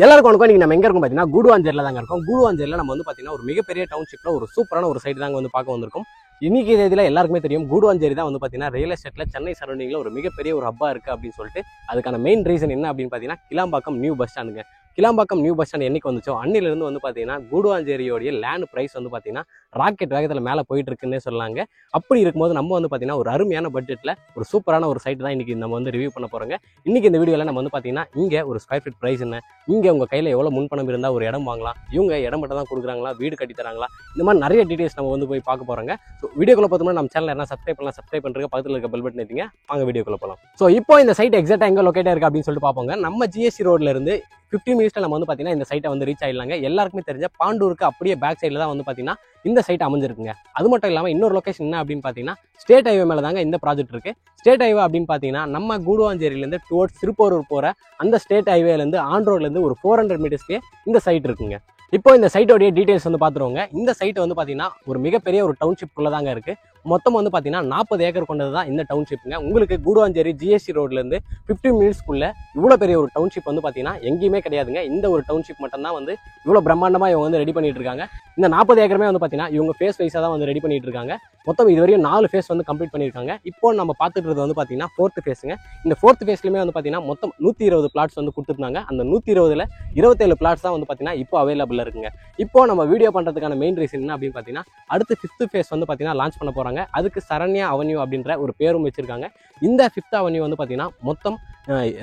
எல்லாருக்கும் வணக்கம். நீங்க நம்ம எங்க இருக்கோம் பாத்தீங்கன்னா கூடுவாஞ்சேரியில தாங்க இருக்கோம். கூடுவாஞ்சேரியில நம்ம வந்து பாத்தீங்கன்னா ஒரு மிகப்பெரிய டவுன்ஷிப்ல ஒரு சூப்பரான ஒரு சைட் தாங்க வந்து பார்க்க வந்திருக்கோம். இன்னைக்கு தேதியில எல்லாருக்குமே தெரியும் கூடுவாஞ்சேரி தான் வந்து பாத்தீங்கன்னா ரியல் எஸ்டேட்ல சென்னை சரௌண்டிங்ல ஒரு மிகப்பெரிய ஒரு ஹப்பா இருக்கு அப்படின்னு சொல்லிட்டு. அதுக்கான மெயின் ரீசன் என்ன அப்படின்னு பாத்தீங்கன்னா கிளாம்பாக்கம் நியூ பஸ் ஸ்டாண்டுங்க. கிளாம்பாக்கம் நியூ பஸ் ஸ்டாண்ட் என்னைக்கு வந்துச்சோ அன்னிலிருந்து வந்து பாத்தீங்கன்னா கூடுவாஞ்சேரியோடைய லேண்ட் பிரைஸ் வந்து பாத்தீங்கன்னா ராக்கெட் வேகத்துல மேல போயிட்டு இருக்குன்னே சொல்லலாங்க. அப்படி இருக்கும்போது நம்ம வந்து பாத்தீங்கன்னா ஒரு அருமையான பட்ஜெட்ல ஒரு சூப்பரான ஒரு சைட் தான் இன்னைக்கு நம்ம வந்து ரிவ்யூ பண்ண போறோங்க. இன்னைக்கு இந்த வீடியோல நம்ம வந்து பாத்தீங்கன்னா இங்க ஒரு ஸ்கொயர் ஃபீட் பிரைஸ் என்ன, இங்க உங்க கையில எவ்வளவு முன்பணம் இருந்தா ஒரு இடம் வாங்கலாம், இவங்க இடம் மட்டும் தான் கொடுக்குறாங்களா, வீடு கட்டி தராங்களா, இந்த மாதிரி நிறைய டீடைல்ஸ் நம்ம வந்து போய் பார்க்க போறோங்க. ஸோ வீடியோக்குள்ள பார்த்தோம்னா நம்ம சேனல் என்ன சப்ஸ்கிரைப் பண்ணலாம், சப்ஸ்கிரைப் பண்றதுக்கு பக்கத்தில் இருக்க பெல் பட்டன் ஏற்றிங்க. வாங்க வீடியோக்குள்ள போகலாம். ஸோ இப்போ இந்த சைட் எக்ஸாக்டா எங்க லொக்கேட் இருக்கு அப்படின்னு சொல்லிட்டு பார்ப்போங்க. நம்ம ஜிஎஸ்டி ரோட்ல இருந்து 15 மினிட்ஸ்ல நம்ம வந்து பாத்தீங்கன்னா இந்த சைட்டை வந்து ரீச் ஆயிடலாங்க. எல்லாருக்குமே தெரிஞ்ச பாண்டூருக்கு அப்படியே பேக் சைடில் தான் வந்து பாத்தீங்கன்னா இந்த சைட் அமைஞ்சிருக்குங்க. அது மட்டும் இல்லாமல் இன்னொரு லொகேஷன் என்ன அப்படின்னு பார்த்தீங்கன்னா ஸ்டேட் ஹைவே மேலே தாங்க இந்த ப்ராஜெக்ட் இருக்கு. ஸ்டேட் ஹைவே அப்படின்னு பார்த்தீங்கன்னா நம்ம கூடுவாஞ்சேரியிலேருந்து டுவர்ட்ஸ் திருப்பூரூர் போகிற அந்த ஸ்டேட் ஹைவேலேருந்து ஆன் ரோட்லேருந்து ஒரு 400 மீட்டர்ஸ்லேயே இந்த சைட் இருக்குங்க. இப்போ இந்த சைட்டோடைய டீடைல்ஸ் வந்து பார்த்துருவோங்க. இந்த சைட் வந்து பார்த்தீங்கன்னா ஒரு மிகப்பெரிய ஒரு டவுன்ஷிப்குள்ளே தாங்க இருக்கு. மொத்தம் வந்து பார்த்தீங்கன்னா 40 ஏக்கர் கொண்டது தான் இந்த டவுன்ஷிப்புங்க. உங்களுக்கு கூடுவாஞ்சேரி ஜிஎஸ்டி ரோட்லேருந்து 15 மினிட்ஸ்க்குள்ள இவ்வளோ பெரிய ஒரு டவுன்ஷிப் வந்து பார்த்தீங்கன்னா எங்கேயுமே கிடையாதுங்க. இந்த ஒரு டவுன்ஷிப் மட்டும் தான் வந்து இவ்வளோ பிரம்மாண்டமாக இவங்க வந்து ரெடி பண்ணிட்டு இருக்காங்க. இந்த 40 ஏக்கருமே வந்து பார்த்தீங்கன்னா இவங்க ஃபேஸ் வைஸாக தான் வந்து ரெடி பண்ணிட்டு இருக்காங்க. மொத்தம் இதுவரையும் 4 ஃபேஸ் வந்து கம்ப்ளீட் பண்ணியிருக்காங்க. இப்போ நம்ம பார்த்துட்டு வந்து பார்த்தீங்கன்னா 4th ஃபேஸுங்க. இந்த 4th ஃபேஸ்லையுமே வந்து பார்த்தீங்கன்னா மொத்தம் 120 பிளாட்ஸ் வந்து கொடுத்துருந்தாங்க. அந்த 120ல் 27 பிளாட்ஸ் தான் வந்து பார்த்தீங்கன்னா இப்போ அவைலபிள் இருக்குங்க. இப்போ நம்ம வீடியோ பண்ணுறதுக்கான மெயின் ரீசன் என்ன அப்படின்னு பார்த்தீங்கன்னா அடுத்து 5th ஃபேஸ் வந்து பார்த்தீங்கன்னா லான்ச் பண்ண போகிறாங்க. அதுக்கு சரண்யா அவென்யூ அப்படின்ற ஒரு பேரும் வச்சிருக்காங்க. இந்த 5th அவென்யூ வந்து பார்த்தீங்கன்னா மொத்தம்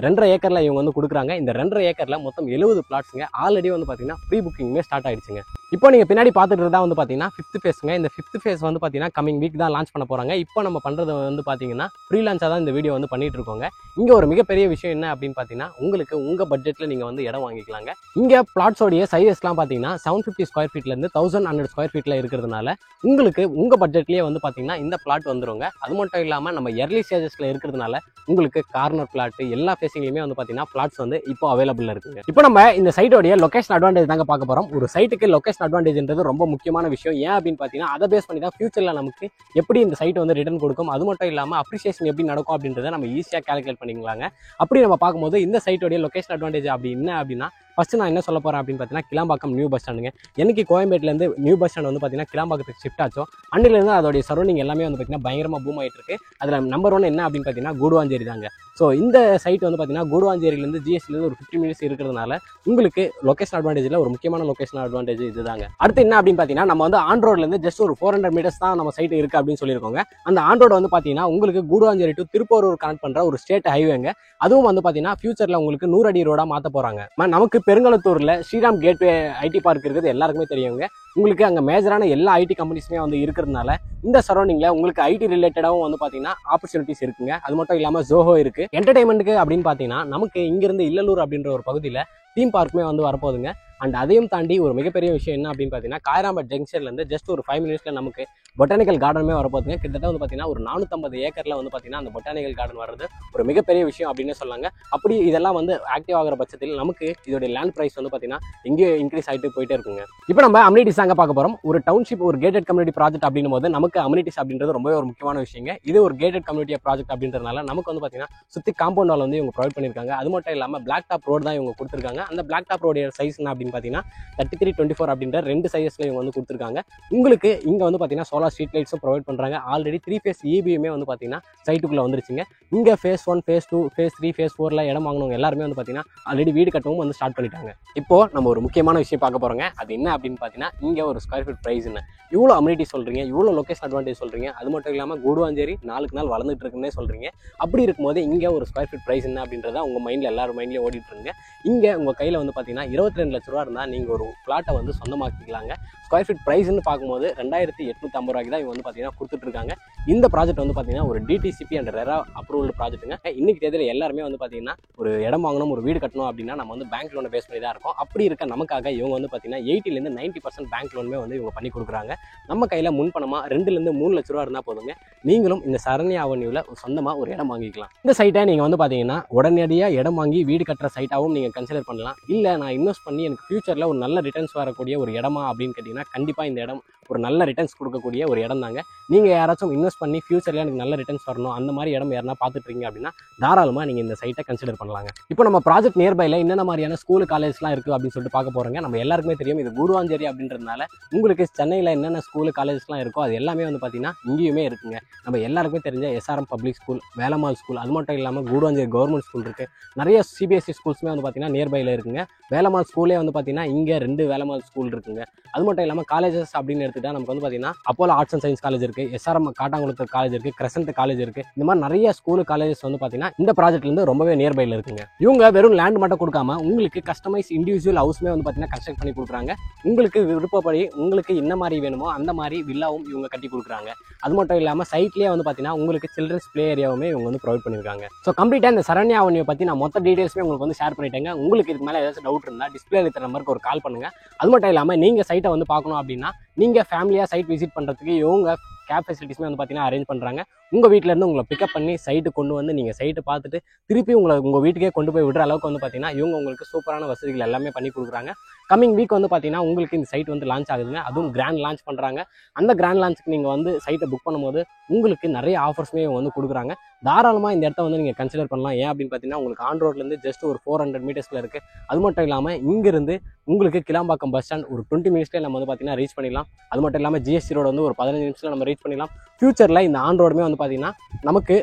2.5 ஏக்கர்ல இவங்க வந்து கொடுக்குறாங்க. இந்த 2.5 ஏக்கர்ல மொத்தம் 70 பிளாட்ஸுங்க. ஆல்ரெடி வந்து பார்த்தீங்கன்னா ப்ரீ புக்கிங்குமே ஸ்டார்ட் ஆயிடுச்சுங்க. இப்போ நீங்க பின்னாடி பார்த்துட்டு இருந்தா வந்து பார்த்தீங்கன்னா 5th ஃபேஸுங்க. இந்த 5th ஃபேஸ் வந்து பார்த்தீங்கன்னா கமிங் வீக் தான் லான்ச் பண்ண போறாங்க. இப்போ நம்ம பண்றது வந்து பார்த்தீங்கன்னா ஃப்ரீ லான்ச்சாக தான் இந்த வீடியோ வந்து பண்ணிட்டு இருக்கோங்க. இங்க ஒரு மிகப்பெரிய விஷயம் என்ன அப்படின்னு பார்த்தீங்கன்னா உங்களுக்கு உங்க பட்ஜெட்ல நீங்க வந்து இடம் வாங்கிக்கலாங்க. இங்க பிளாட்ஸோடைய சைஸஸ்லாம் பார்த்தீங்கன்னா 750 ஸ்கொயர் ஃபீட்ல இருந்து 1100 ஸ்கொயர் ஃபீட்ல இருக்கிறதுனால உங்களுக்கு உங்க பட்ஜெட்லயே வந்து பார்த்தீங்கன்னா இந்த பிளாட் வந்துருங்க. அது மட்டும் இல்லாம நம்ம எர்லி ஸ்டேஜஸ்ல இருக்கிறதுனால உங்களுக்கு கார்னர் பிளாட் எல்லா ஃபேஸிங்லயுமே வந்து பார்த்தீங்கன்னா பிளாட்ஸ் வந்து இப்போ அவைலபிள் இருக்குங்க. இப்போ நம்ம இந்த சைட்டோடைய லொகேஷன் அட்வான்டேஜ் தாங்க பார்க்க போறோம். ஒரு சைட்டுக்கு லொகேஷன் அட்வான்டேஜ்ன்றது ரொம்ப முக்கியமான விஷயம். ஏன் அப்படின்னு பார்த்தீங்கன்னா அதை பேஸ் பண்ணி தான் ஃபியூச்சர்ல நமக்கு எப்படி இந்த சைட் வந்து ரிட்டர்ன் கொடுக்கும், அது மட்டும் இல்லாமல் அப்ரிசியேஷன் எப்படி நடக்கும் அப்படின்றத நம்ம ஈஸியாக கால்குலேட் பண்ணிக்கலாங்க. அப்படி நம்ம பார்க்கும்போது இந்த சைட்டோடைய லொகேஷன் அட்வான்டேஜ் அப்படி என்ன அப்படின்னா ஃபர்ஸ்ட் நான் என்ன சொல்ல போறேன் அப்படின்னு பார்த்தீங்கன்னா கிளாம்பாக்கம் நியூ பஸ் ஸ்டாண்டுங்க. எனக்கு கோயம்பேட்டிலேருந்து நியூ பஸ் ஸ்டாண்ட் வந்து பார்த்தீங்கன்னா கிளாம்பாக்கத்துக்கு ஷிஃப்ட் ஆச்சோ அன்னிலிருந்து அதோடைய சரௌண்டிங் எல்லாமே வந்து பார்த்தீங்கன்னா பயங்கரமாக பூம் ஆகிட்டு இருக்கு. அதில் நம்பர் 1 என்ன அப்படின்னு பார்த்தீங்கன்னா கூடுவாஞ்சேரி தாங்க. ஸோ இந்த சைட் வந்து பார்த்தீங்கன்னா கூடுவாஞ்சேரியிலேருந்து ஜிஎஸ்டிலேருந்து ஒரு 15 மினிட்ஸ் இருக்கிறதுனால உங்களுக்கு லொகேஷன் அட்வான்டேஜில் ஒரு முக்கியமான லொகேஷன் அட்வான்டேஜ் இதுதாங்க. அடுத்து என்ன அப்படின்னு பார்த்தீங்கன்னா நம்ம வந்து ஆன் ரோட்லேருந்து ஜஸ்ட் ஒரு 400 மீட்டர்ஸ் தான் நம்ம சைட் இருக்கு அப்படின்னு சொல்லியிருக்கோங்க. அந்த ஆன் ரோடு வந்து பார்த்தீங்கன்னா உங்களுக்கு கூடுவாஞ்சேரி டு திருப்பூரூர் கனெக்ட் பண்ணுற ஒரு ஸ்டேட் ஹைவேங்க. அதுவும் வந்து பார்த்தீங்கன்னா ஃபியூச்சரில் உங்களுக்கு 100 அடி ரோடாக மாற்ற போகிறாங்க. நமக்கு பெருங்களத்தூர்ல ஸ்ரீராம் கேட்வே ஐடி பார்க் இருக்குது எல்லாருக்குமே தெரியுங்க. உங்களுக்கு அங்கே மேஜரான எல்லா ஐடி கம்பெனிஸுமே வந்து இருக்கிறதுனால இந்த சரௌண்டிங்ல உங்களுக்கு ஐடி ரிலேட்டடாகவும் வந்து பார்த்தீங்கன்னா ஆப்பர்ச்சுனிட்டிஸ் இருக்குங்க. அது மட்டும் இல்லாமல் ஜோஹோ இருக்கு. என்டர்டைன்மெண்ட்டுக்கு அப்படின்னு பார்த்தீங்கன்னா நமக்கு இங்கிருந்து இல்லலூர் அப்படின்ற ஒரு பகுதியில் தீம் பார்க்குமே வந்து வரப்போகுதுங்க. அண்ட் அதையும் தாண்டி ஒரு மிகப்பெரிய விஷயம் என்ன அப்படின்னு பார்த்தீங்கன்னா காயராம்பேட் ஜங்ஷன்லேருந்து ஜஸ்ட் ஒரு 5 மினிட்ஸ்ல நமக்கு பொட்டானிக்கல் கார்டனுமே வரப்போகுதுங்க. கிட்டத்தட்ட வந்து பார்த்தீங்கன்னா ஒரு 450 ஏக்கர்ல வந்து பார்த்தீங்கன்னா அந்த பொட்டானிக்கல் கார்டன் வர்றது ஒரு மிகப்பெரிய விஷயம் அப்படின்னு சொல்லாங்க. அப்படி இதெல்லாம் வந்து ஆக்டிவ் ஆகிற பட்சத்தில் நமக்கு இதோட லேண்ட் பிரைஸ் வந்து பார்த்தீங்கன்னா எங்கேயோ இன்க்ரீஸ் ஆகிட்டு போயிட்டே இருக்குங்க. இப்போ நம்ம அம்யூனிட்டிஸ் தாங்க பார்க்க போகிறோம். ஒரு டவுன்ஷிப் ஒரு கேட்டட் கம்யூனிட்டி ப்ராஜெக்ட் அப்படின்னும் போது நமக்கு அம்யூனிட்டிஸ் அப்படின்றது ரொம்பவே ஒரு முக்கியமான விஷயங்க. இது ஒரு கேட்டட் கம்யூனிட்டி ப்ராஜெக்ட் அப்படின்றதுனால நமக்கு வந்து பார்த்தீங்கன்னா சுற்றி காம்பவுண்ட் வால் வந்து இவங்க ப்ரொவைட் பண்ணியிருக்காங்க. அது மட்டும் இல்லாமல் பிளாக் டாப் ரோடு தான் இவங்க கொடுத்துருக்காங்க. அந்த பிளாக் டாப் ரோட சைஸ் என்ன அப்படின்னு பார்த்தீங்கன்னா 33-24 அப்படின்ற 2 சைஸஸ்ல இவங்க வந்து கொடுத்துருக்காங்க. உங்களுக்கு இங்க வந்து பார்த்தீங்கன்னா சோலார் ஸ்ட்ரீட் லைட்ஸும் ப்ரொவைட் பண்றாங்க. ஆல்ரெடி 3 ஃபேஸ் EBயுமே வந்து பார்த்தீங்கன்னா சைட்டுக்குள்ள வந்துருச்சுங்க. இங்க ஃபேஸ் 1, ஃபேஸ் 2, ஃபேஸ் 3, ஃபேஸ் 4ல இடம் வாங்கினவங்க எல்லாருமே வந்து பார்த்தீங்கன்னா ஆல்ரெடி வீடு கட்டவும் வந்து ஸ்டார்ட் பண்ணிட்டாங்க. இப்போ நம்ம ஒரு முக்கியமான விஷயம் பார்க்க போறோங்க. அது என்ன அப்படின்னு பார்த்தீங்கன்னா இங்க ஒரு ஸ்கொயர் ஃபீட் பிரைஸ் என்ன, இவ்வளோ அம்யூனிட்டி சொல்றீங்க, இவ்வளோ லொகேஷன் அட்வான்டேஜ் சொல்றீங்க, அது மட்டும் இல்லாமல் கூடுவாஞ்சேரி நாளுக்கு நாள் வளர்ந்துட்டு இருக்குன்னே சொல்றீங்க. அப்படி இருக்கும்போது இங்க ஒரு ஸ்கொயர் ஃபீட் பிரைஸ் என்ன அப்படின்றத உங்க மைண்ட்ல எல்லாரும் மைண்ட்லயும் ஓடிட்டு இருங்க. இங்க உங்க கையில வந்து பார்த்தீங்கன்னா 22 லட்ச ரூபா இருந்தால் நீங்க ஒரு பிளாட்டை வந்து சொந்தமாக்கிக்கலாங்க. ஸ்கொயர் ஃபீட் பிரைஸ்ன்னு பார்க்கும்போது 2850 ரூபாய்க்கு தான் இவங்க வந்து பார்த்தீங்கன்னா கொடுத்துட்டு இருக்காங்க. இந்த ப்ராஜெக்ட் வந்து பார்த்தீங்கன்னா ஒரு டிடிசிபி அண்ட் ரெரா அப்ரூவல் ப்ராஜெக்ட்டுங்க. இன்னைக்கு தேதியில் எல்லாருமே வந்து பார்த்தீங்கன்னா ஒரு இடம் வாங்கணும், ஒரு வீடு கட்டணும் அப்படின்னா நம்ம வந்து பேங்க் லோனை பேஸ் பண்ணி தான் இருக்கும். அப்படி இருக்க நமக்காக இவங்க வந்து பார்த்தீங்கன்னா 80% 90% பேங்க் லோனுமே வந்து இவங்க பண்ணி கொடுக்குறாங்க. நம்ம கையில் முன்பணமா 2-3 லட்ச ரூபா இருந்தால் போதுங்க, நீங்களும் இந்த சரண்யா அவென்யூவில் சொந்தமாக ஒரு இடம் வாங்கிக்கலாம். இந்த சைட்டை நீங்கள் வந்து பார்த்தீங்கன்னா உடனடியாக இடம் வாங்கி வீடு கட்டுற சைட்டாகவும் நீங்கள் கன்சிடர் பண்ணலாம். இல்லை நான் இன்வெஸ்ட் பண்ணி எனக்கு ஃபியூச்சரில் ஒரு நல்ல ரிட்டர்ன்ஸ் வரக்கூடிய ஒரு இடமா அப்படின்னு கேட்டிங்கன்னா கண்டிப்பாக இந்த இடம் ஒரு நல்ல ரிட்டர்ன்ஸ் கொடுக்கக்கூடிய ஒரு இடம் தாங்க. நீங்கள் யாராச்சும் இன்வெஸ்ட் பண்ணி ஃபியூச்சரில் எனக்கு நல்ல ரிட்டர்ன்ஸ் வரணும் அந்த மாதிரி இடம் யாருன்னா பார்த்துட்டு இருக்கீங்க அப்படின்னா தாராளமாக நீங்கள் இந்த சைட்டை கன்சிடர் பண்ணலாங்க. இப்போ நம்ம ப்ராஜெக்ட் நியர்பைல என்னென்ன மாதிரியான ஸ்கூல் காலேஜ்லாம் இருக்குது அப்படின்னு சொல்லிட்டு பார்க்க போகிறோங்க. நம்ம எல்லாருக்குமே தெரியும் இது கூடுவாஞ்சேரி அப்படின்றதுனால உங்களுக்கு சென்னையில் என்னென்ன ஸ்கூல் காலேஜஸ்லாம் இருக்கோ அது எல்லாமே வந்து பார்த்தீங்கன்னா இங்கேயுமே இருக்குங்க. நம்ம எல்லாருக்குமே தெரிஞ்ச SRM public school, Velammal school, அது மட்டும் இல்லாமல் கூடுவாஞ்சேரி கவர்மெண்ட் ஸ்கூல் இருக்குது. நிறைய சிபிஎஸ்சி ஸ்கூல்ஸுமே வந்து பார்த்தீங்கன்னா நியர்பையில் இருக்குங்க. வேலம்மாள் ஸ்கூலே வந்து பார்த்தீங்கன்னா இங்கே 2 வேலம்மாள் ஸ்கூல் இருக்குங்க. அது மட்டும் இல்லாமல் காலேஜஸ் அப்படின்னு எடுத்துக்கிட்டால் நமக்கு வந்து பார்த்தீங்கன்னா Apollo arts and science college இருக்குது, எஸ்ஆர்எம் காட்டாங்குளத்தூர் காலேஜ் இருக்குது, கிரசன்ட் காலேஜ் இருக்குது. இந்த மாதிரி நிறைய ஸ்கூல் காலேஜஸ் வந்து பார்த்தீங்கன்னா இந்த ப்ராஜெக்ட்லேருந்து ரொம்பவே நியர்பையில் இருக்குங்க. இவங்க வெறும் லேண்ட் மட்டும் கொடுக்காம உங்களுக்கு கஸ்டமைஸ் இண்டிவிஜுவல் ஹவுஸ்மே வந்து பார்த்தீங்கன்னா கன்ஸ்ட்ரக்ட் பண்ணி கொடுக்குறாங்க. உங்களுக்கு விருப்பப்படி உங்களுக்கு என்ன மாதிரி வேணுமோ அந்த மாதிரி வில்லாவும் இவங்க கட்டி கொடுக்குறாங்க. அது மட்டும் இல்லாமல் சைட்லேயே வந்து பார்த்தீங்கன்னா உங்களுக்கு சில்ட்ரன்ஸ் பிளே ஏரியாவுமே இவங்க வந்து ப்ரொவைட் பண்ணியிருக்காங்க. ஸோ கம்ப்ளீட்டாக இந்த சரண்யா அவென்யூ பற்றி நான் மொத்த டீடைல்ஸுமே உங்களுக்கு வந்து ஷேர் பண்ணிட்டேங்க. உங்களுக்கு இதுக்கு மேலே ஏதாச்சும் டவுட் இருந்தால் டிஸ்பிளே இருக்கிற நம்பருக்கு ஒரு கால் பண்ணுங்க. அது மட்டும் இல்லாமல் நீங்கள் சைட்டை வந்து பார்க்கணும் அப்படின்னா நீங்கள் ஃபேமிலியாக சைட் விசிட் பண்ணுறதுக்கு இவங்க கேப் ஃபெசிலிட்டிஸ்மே வந்து பார்த்தீங்கன்னா அரேஞ்ச் பண்ணுறாங்க. உங்கள் வீட்டிலேருந்து உங்களை பிக்கப் பண்ணி சைட்டு கொண்டு வந்து நீங்கள் சைட்டு பார்த்துட்டு திருப்பி உங்கள் வீட்டுக்கே கொண்டு போய் விடுற அளவுக்கு வந்து பார்த்தீங்கன்னா இவங்க உங்களுக்கு சூப்பரான வசதிகள் எல்லாமே பண்ணி கொடுக்குறாங்க. கம்மிங் வீக் வந்து பார்த்தீங்கன்னா உங்களுக்கு இந்த சைட் வந்து லான்ச் ஆகுதுங்க. அதுவும் கிராண்ட் லான்ச் பண்ணுறாங்க. அந்த கிராண்ட் லான்ச்சுக்கு நீங்கள் வந்து சைட்டை புக் பண்ணும்போது உங்களுக்கு நிறைய ஆஃபர்ஸுமே வந்து கொடுக்குறாங்க. தாராளமாக இந்த இடத்த வந்து நீங்கள் கன்சிடர் பண்ணலாம். ஏன் அப்படின்னு பார்த்தீங்கன்னா உங்களுக்கு ஆன் ரோட்லேருந்து ஜஸ்ட் ஒரு 400 மீட்டர்ஸில் இருக்குது. அது மட்டும் இல்லாமல் இங்கிருந்து உங்களுக்கு கிளாம்பாக்கம் பஸ் ஸ்டாண்ட் ஒரு 20 மினிட்ஸ்லேயே நம்ம வந்து பார்த்தீங்கன்னா ரீச் பண்ணிடலாம். அது மட்டும் இல்லாமல் ஜிஎஸ்டி ரோடு வந்து ஒரு 15 நிமிஷத்தில் நம்ம ரீச் பண்ணிடலாம். ஃபியூச்சரில் இந்த ஆன் ரோடுமே வந்து பார்த்தீங்கன்னா நமக்கு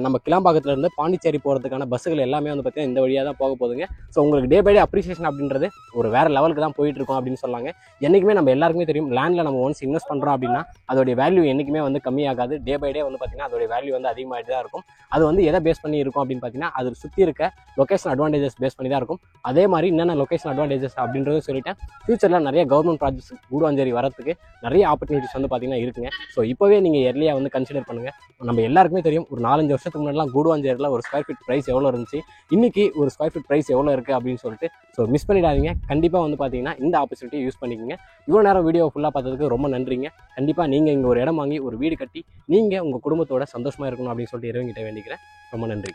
நம்ம கிளாம்பாக்கத்துலேருந்து பாண்டிச்சேரி போகிறதுக்கான பஸ்ஸுகள் எல்லாமே வந்து பார்த்தீங்கன்னா இந்த வழியாக தான் போக போகுதுங்க. ஸோ உங்களுக்கு டே பை டே அப்ரிசியேஷன் அப்படின்றது ஒரு வேறு லெவலுக்கு தான் போயிட்டு இருக்கோம் அப்படின்னு சொல்லாங்க. என்றைக்குமே நம்ம எல்லாருக்குமே தெரியும் லேண்டில் நம்ம ஒன்ஸ் இன்வெஸ்ட் பண்ணுறோம் அப்படின்னா அதோடைய வேல்யூ என்றைக்குமே வந்து கம்மியாகாது. டே பை டே வந்து பார்த்தீங்கன்னா அதோடைய வேல்யூ வந்து அதிகமாகிட்டு தான் இருக்கும். அது வந்து எதை பேஸ் பண்ணி இருக்கும் அப்படின்னு பார்த்தீங்கன்னா அது சுற்றி இருக்க லொகேஷன் அட்வான்டேஜஸ் பேஸ் பண்ணி தான் இருக்கும். அதே மாதிரி என்னென்ன லொகேஷன் அட்வான்டேஜஸ் அப்படின்றதும் சொல்லிட்டேன். ஃபியூச்சரில் நிறைய கவர்மெண்ட் ப்ராஜெக்ட்ஸ் கூடுவாஞ்சேரி வரத்துக்கு நிறைய ஆப்பர்ச்சுனிட்டிஸ் வந்து பார்த்தீங்கன்னா இருக்குங்க. ஸோ இப்போவே நீங்கள் எர்லியாக வந்து கன்சிடர் பண்ணுங்கள். நம்ம எல்லாருக்குமே தெரியும் ஒரு 4-5 வருஷத்துக்கு முன்னாடிலாம் கூடுவாஞ்சேரியில் ஒரு ஸ்கொயர் ஃபீட் ப்ரைஸ் எவ்வளோ இருந்துச்சு, இன்றைக்கி ஒரு ஸ்கொயர் ஃபீட் ப்ரைஸ் எவ்வளோ இருக்குது அப்படின்னு சொல்லிட்டு. ஸோ மிஸ் பண்ணிடாதீங்க. கண்டிப்பாக வந்து பார்த்தீங்கன்னா இந்த ஆப்பர்ச்சுனிட்டியை யூஸ் பண்ணிக்கோங்க. இவ்வளோ நேரம் வீடியோ ஃபுல்லாக பார்த்ததுக்கு ரொம்ப நன்றிங்க. கண்டிப்பாக நீங்கள் இங்கே ஒரு இடம் வாங்கி ஒரு வீடு கட்டி நீங்கள் உங்கள் குடும்பத்தோட சந்தோஷமாக இருக்கணும் அப்படின்னு சொல்லிட்டு இறைவன்கிட்ட வேண்டிக்கிறேன். ரொம்ப நன்றி.